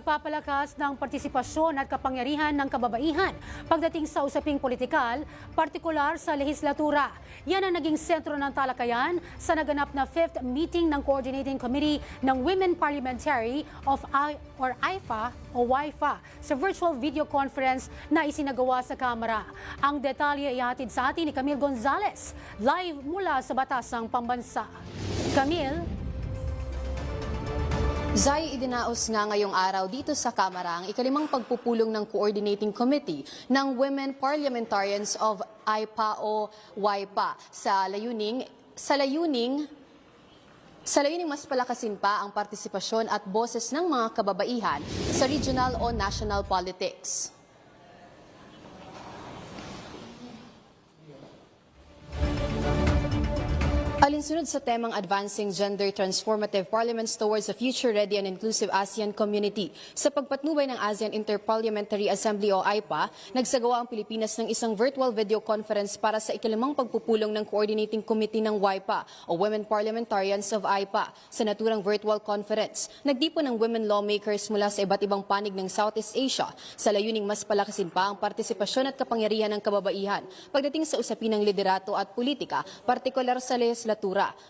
Pagpapalakas ng partisipasyon at kapangyarihan ng kababaihan pagdating sa usaping politikal, partikular sa lehislatura. Yan ang naging sentro ng talakayan sa naganap na 5th meeting ng Coordinating Committee ng Women Parliamentary of IFA o WIFA sa virtual video conference na isinagawa sa Kamara. Ang detalye ihatid sa atin ni Camille Gonzalez, live mula sa Batasang Pambansa. Camille? Zay, idinaos nga ngayong araw dito sa Kamara ang ikalimang pagpupulong ng Coordinating Committee ng Women Parliamentarians of IPA o WIPA sa layuning mas palakasin pa ang partisipasyon at boses ng mga kababaihan sa regional o national politics. Alinsunod sa temang Advancing Gender Transformative Parliaments Towards a Future-Ready and Inclusive ASEAN Community, sa pagpatnubay ng ASEAN Interparliamentary Assembly o AIPA, nagsagawa ang Pilipinas ng isang virtual video conference para sa ikalimang pagpupulong ng Coordinating Committee ng WIPA o Women Parliamentarians of AIPA sa naturang virtual conference. Nagdipo ng women lawmakers mula sa iba't ibang panig ng Southeast Asia sa layuning mas palakasin pa ang partisipasyon at kapangyarihan ng kababaihan pagdating sa usapin ng liderato at politika, partikular sa legislatura.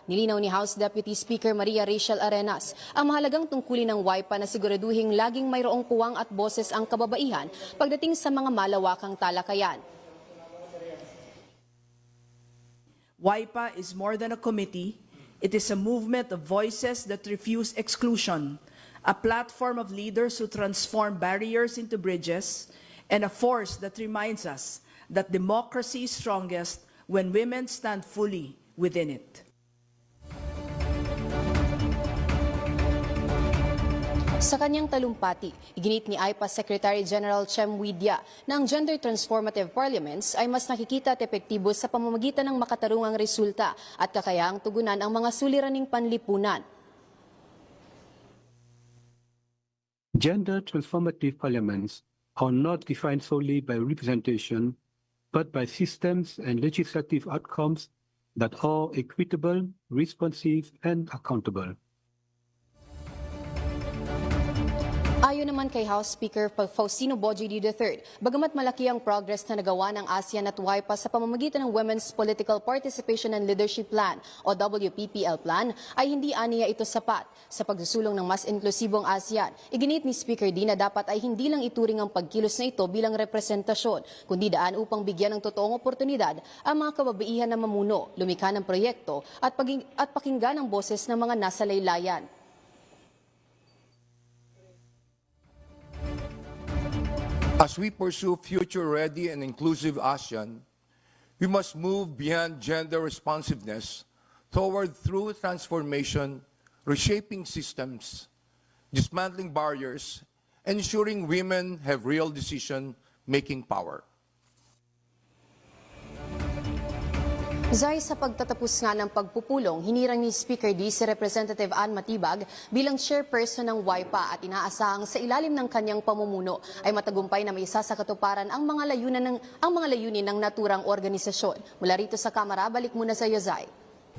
Nilinaw ni House Deputy Speaker Maria Rachel Arenas ang mahalagang tungkulin ng WIPA na siguraduhing laging mayroong puwang at boses ang kababaihan pagdating sa mga malawakang talakayan. WIPA is more than a committee. It is a movement of voices that refuse exclusion, a platform of leaders who transform barriers into bridges, and a force that reminds us that democracy is strongest when women stand fully within it. Sa kanyang talumpati, iginit ni IPA Secretary General Chem Widya na ang gender transformative parliaments ay mas nakikita at epektibo sa pamamagitan ng makatarungang resulta at kakayaang tugunan ang mga suliraning panlipunan. Gender transformative parliaments are not defined solely by representation, but by systems and legislative outcomes that are equitable, responsive, and accountable. Ayon naman kay House Speaker Faustino Bojoy III, bagamat malaki ang progress na nagawa ng ASEAN at WIPA sa pamamagitan ng Women's Political Participation and Leadership Plan o WPPL Plan, ay hindi aniya ito sapat sa pagsusulong ng mas inklusibong ASEAN. Iginit ni Speaker D na dapat ay hindi lang ituring ang pagkilos na ito bilang representasyon, kundi daan upang bigyan ng totoong oportunidad ang mga kababaihan na mamuno, lumikha ng proyekto at pakinggan ang boses ng mga nasa laylayan. As we pursue future-ready and inclusive ASEAN, we must move beyond gender responsiveness toward true transformation, reshaping systems, dismantling barriers, and ensuring women have real decision-making power. Zay, sa pagtatapos nga ng pagpupulong, hinirang ni Speaker D si Representative Ann Matibag bilang chairperson ng WIPA at inaasahang sa ilalim ng kanyang pamumuno ay matagumpay na maisa sa katuparan ang mga layunin ng naturang organisasyon. Mula rito sa Kamara, balik muna sa iyo, Zay.